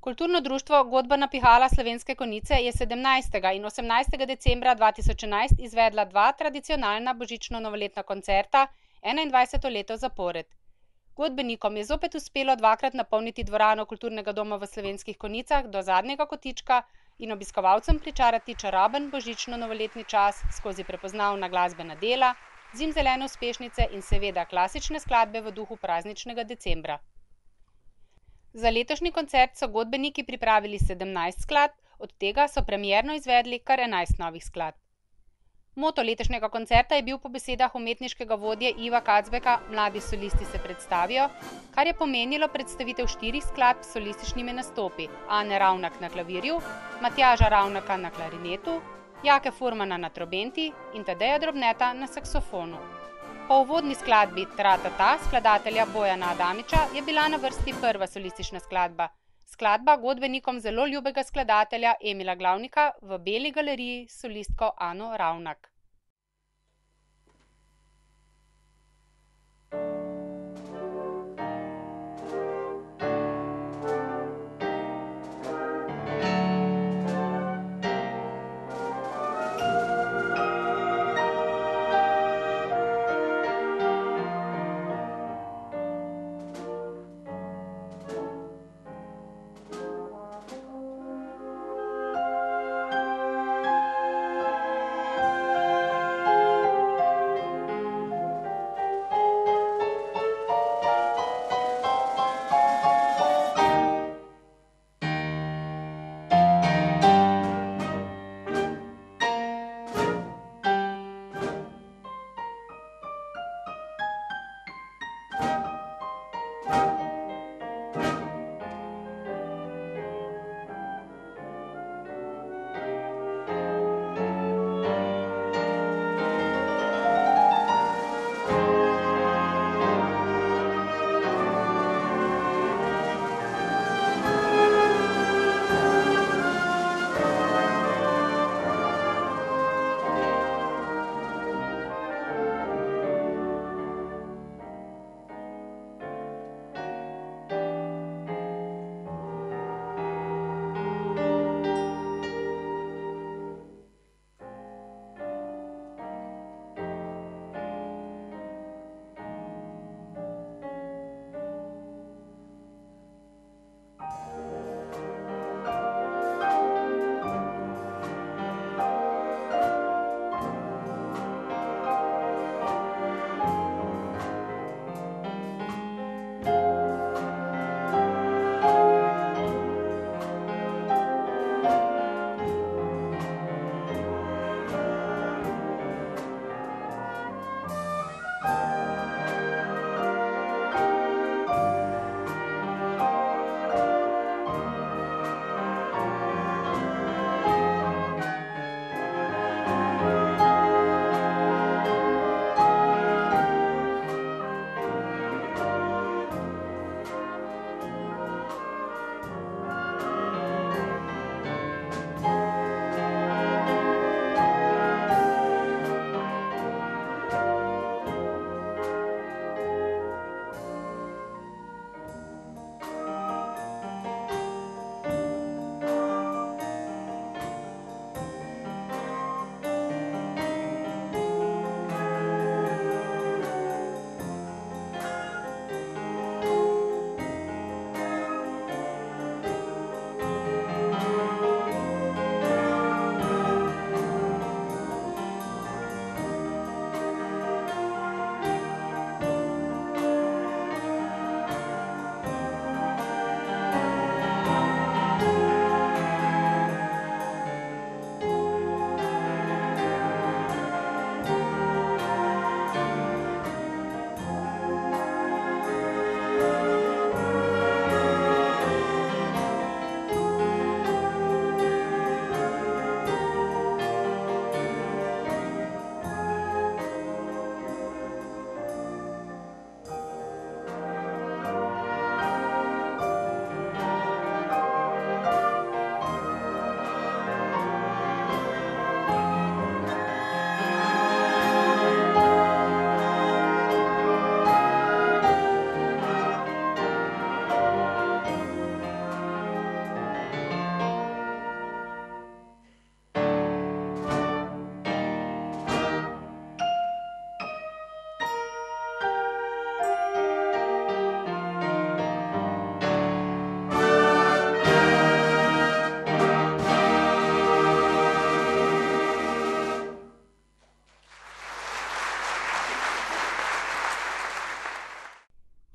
Kulturno društvo Godba Pihala Slovenske Konjice je 17. in 18. decembra 2011 izvedla dva tradicionalna božično-novoletna koncerta 21. leto zapored. Godbenikom je zopet uspelo dvakrat napolniti dvorano Kulturnega doma v Slovenskih Konjicah do zadnjega kotička in obiskovalcem pričarati čaroben božično-novoletni čas skozi prepoznavna glasbena dela, zimzelene uspešnice in seveda klasične skladbe v duhu prazničnega decembra. Za letošnji koncert so godbeniki pripravili 17 skladb, od tega so premierno izvedli kar 11 novih skladb. Moto letošnjega koncerta je bil po besedah umetniškega vodje Iva Kacbeka Mladi solisti se predstavijo, kar je pomenilo predstavitev 4 skladb s solističnimi nastopi: Ane Ravnak na klavirju, Matjaža Ravnaka na klarinetu, Jake Furmana na trobenti in Tadeja Drobneta na saksofonu. Po uvodni skladbi Tratata skladatelja Bojana Adamiča je bila na vrsti prva solistična skladba, skladba godbenikom zelo ljubega skladatelja Emila Glavnika v Beli galeriji s solistko Ano Ravnak.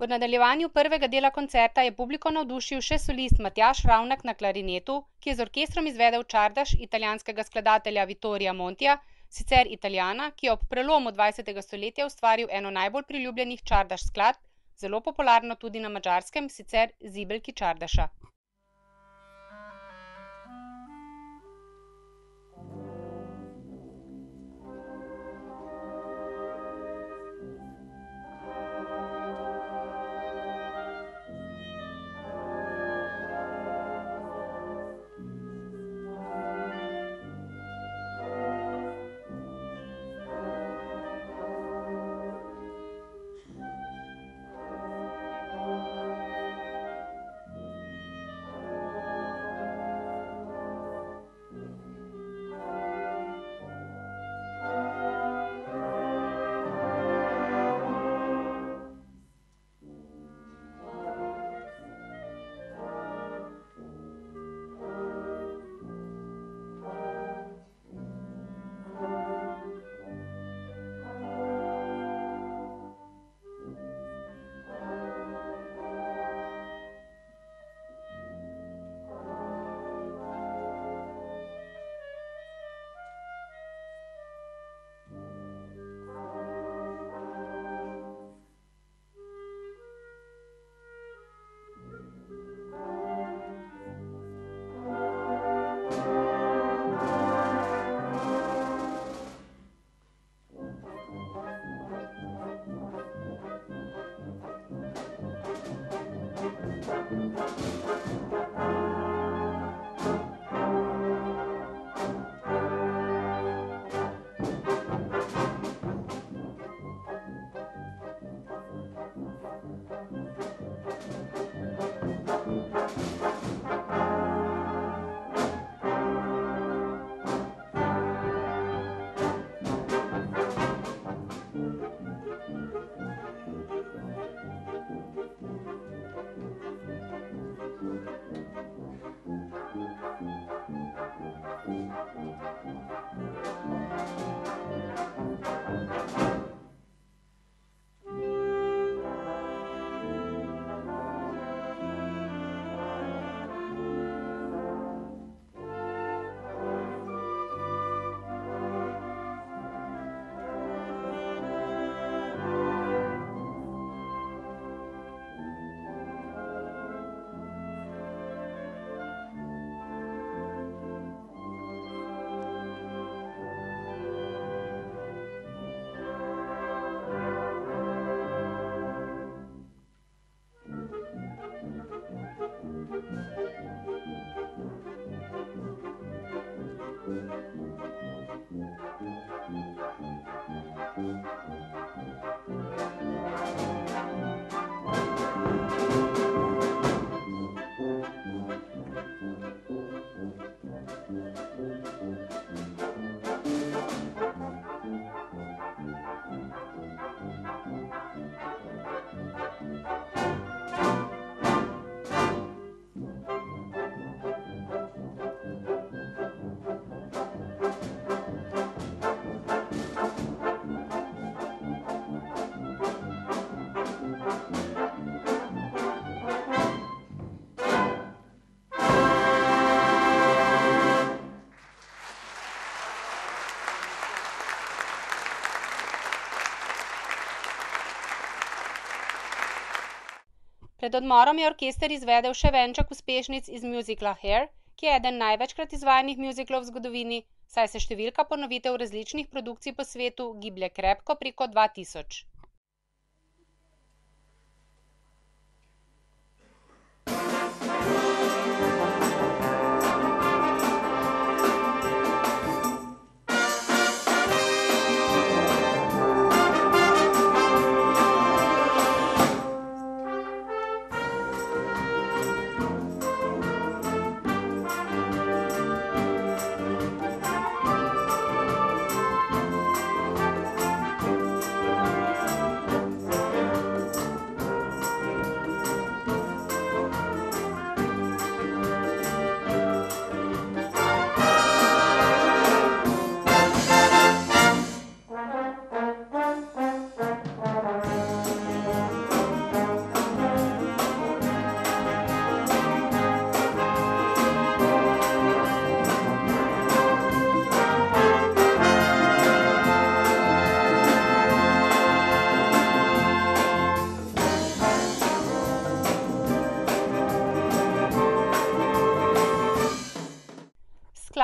V nadaljevanju prvega dela koncerta je publiko navdušil še solist Matjaž Ravnak na klarinetu, ki je z orkestrom izvedel čardaš italijanskega skladatelja Vittorija Montija, sicer Italijana, ki je ob prelomu 20. stoletja ustvaril eno najbolj priljubljenih čardaš skladb, zelo popularno tudi na Madžarskem, sicer Zibelki čardaša. Pred odmorom je orkester izvedel še venček uspešnic iz mjuzikla Hair, ki je eden največkrat izvajanih mjuziklov v zgodovini, saj se številka ponovitev različnih produkcij po svetu giblje krepko preko 2000.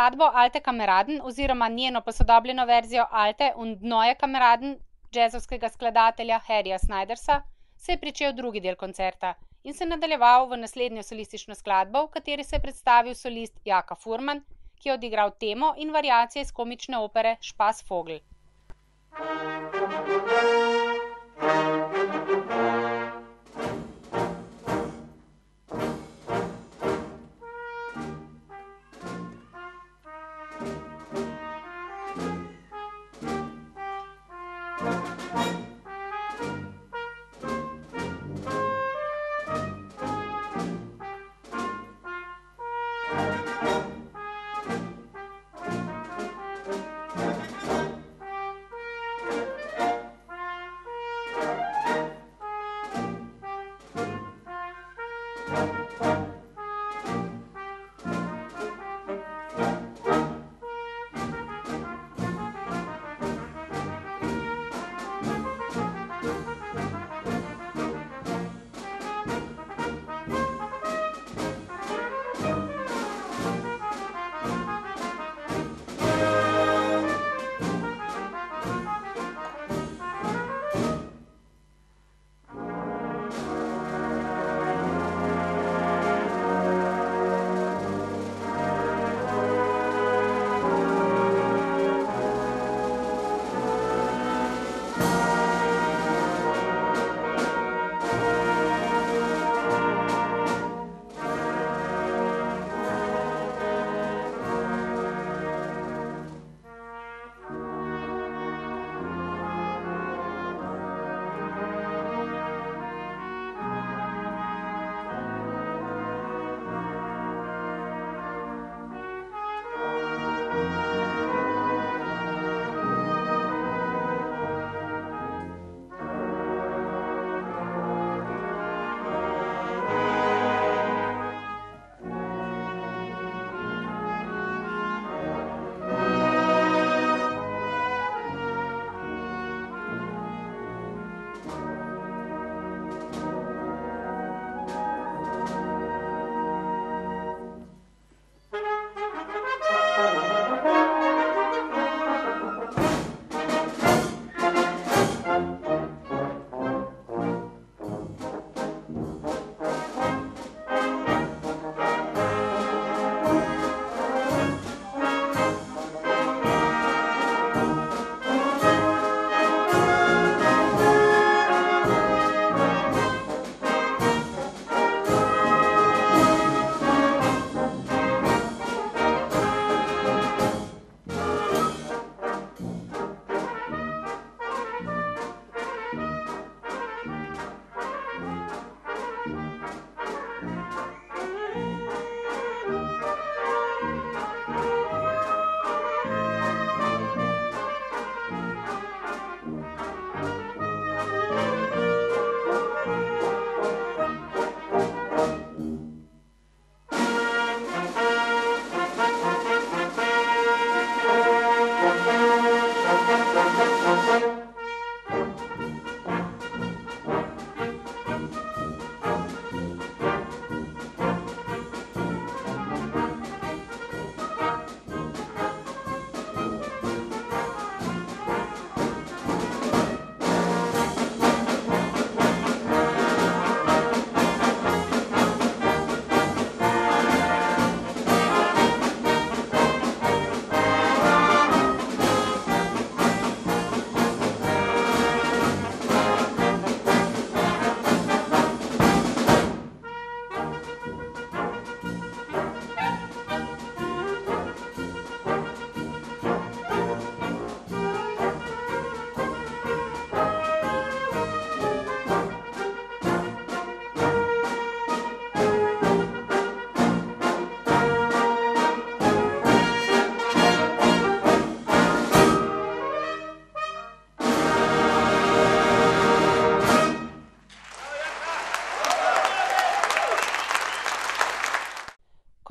skladbo Alte Kameraden oziroma njeno posodobljeno verzijo Alte und Neue Kameraden jazzovskega skladatelja Harryja Snidersa se je pričel drugi del koncerta in se nadaljeval v naslednjo solistično skladbo, v kateri se je predstavil solist Jaka Furman, ki je odigral temo in variacije iz komične opere Spaßvogel.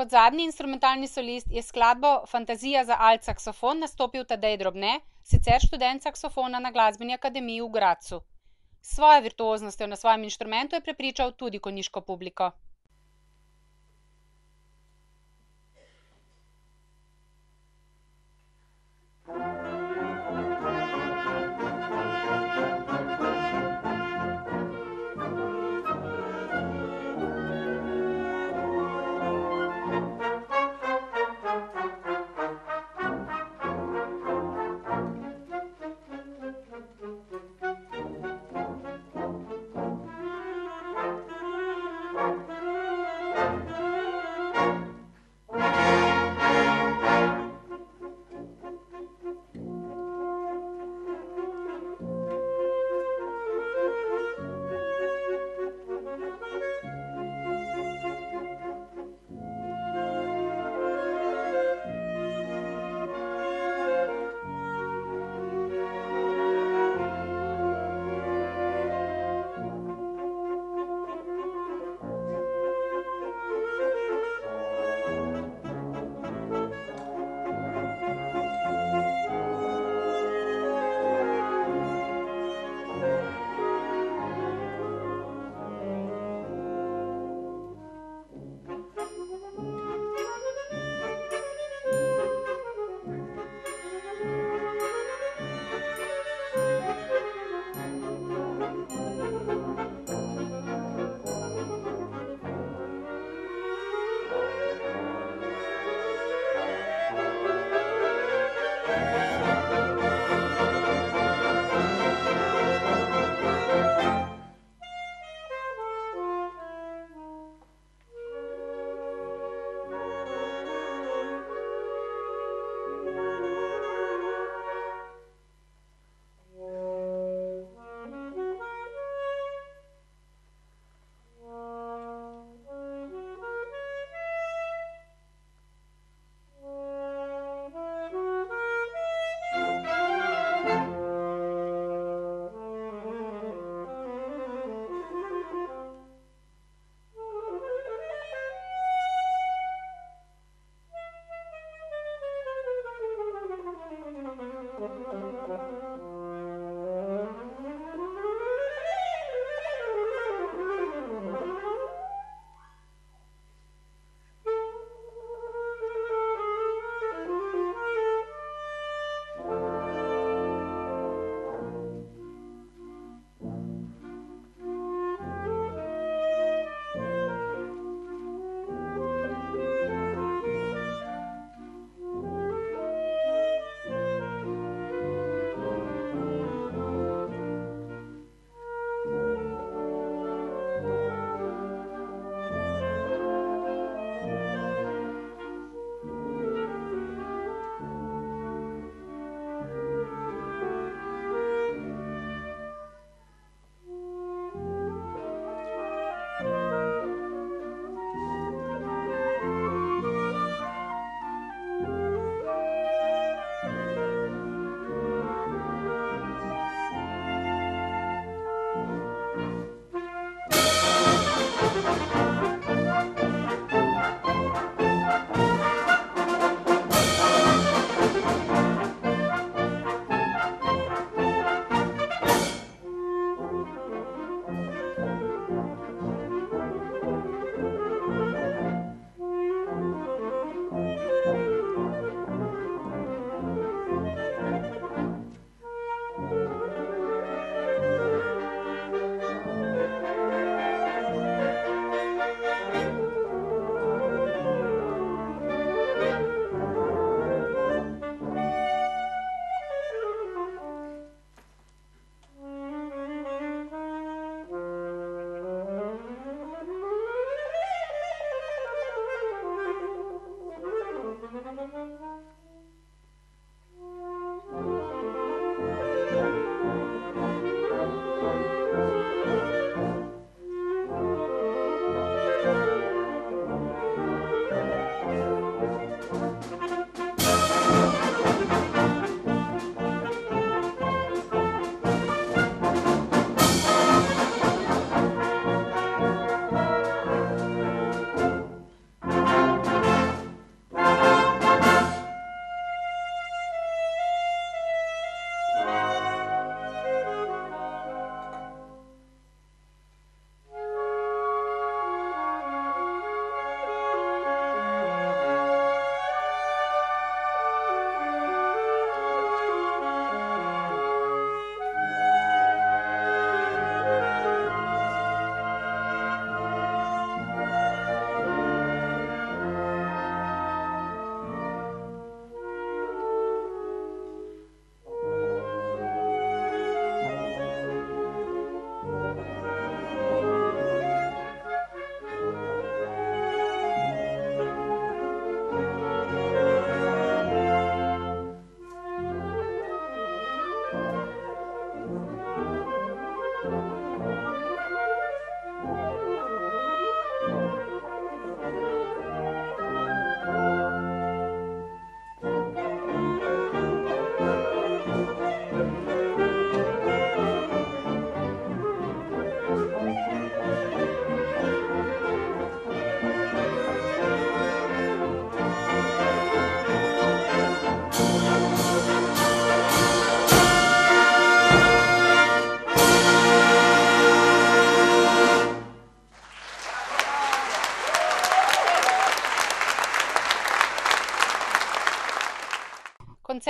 Kot zadnji instrumentalni solist je skladbo Fantazija za alt saksofon nastopil Tadej Drobne, sicer študent saksofona na Glasbeni akademiji v Gradcu. S svojo virtuoznostjo na svojem inštrumentu je prepričal tudi konjiško publiko.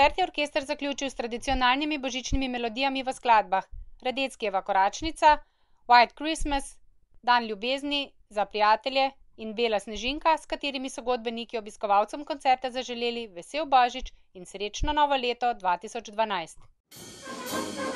Koncert je orkester zaključil s tradicionalnimi božičnimi melodijami v skladbah Radeckijeva Koračnica, White Christmas, Dan ljubezni, Za prijatelje in Bela snežinka, s katerimi so godbeniki obiskovalcem koncerta zaželeli vesel božič in srečno novo leto 2012.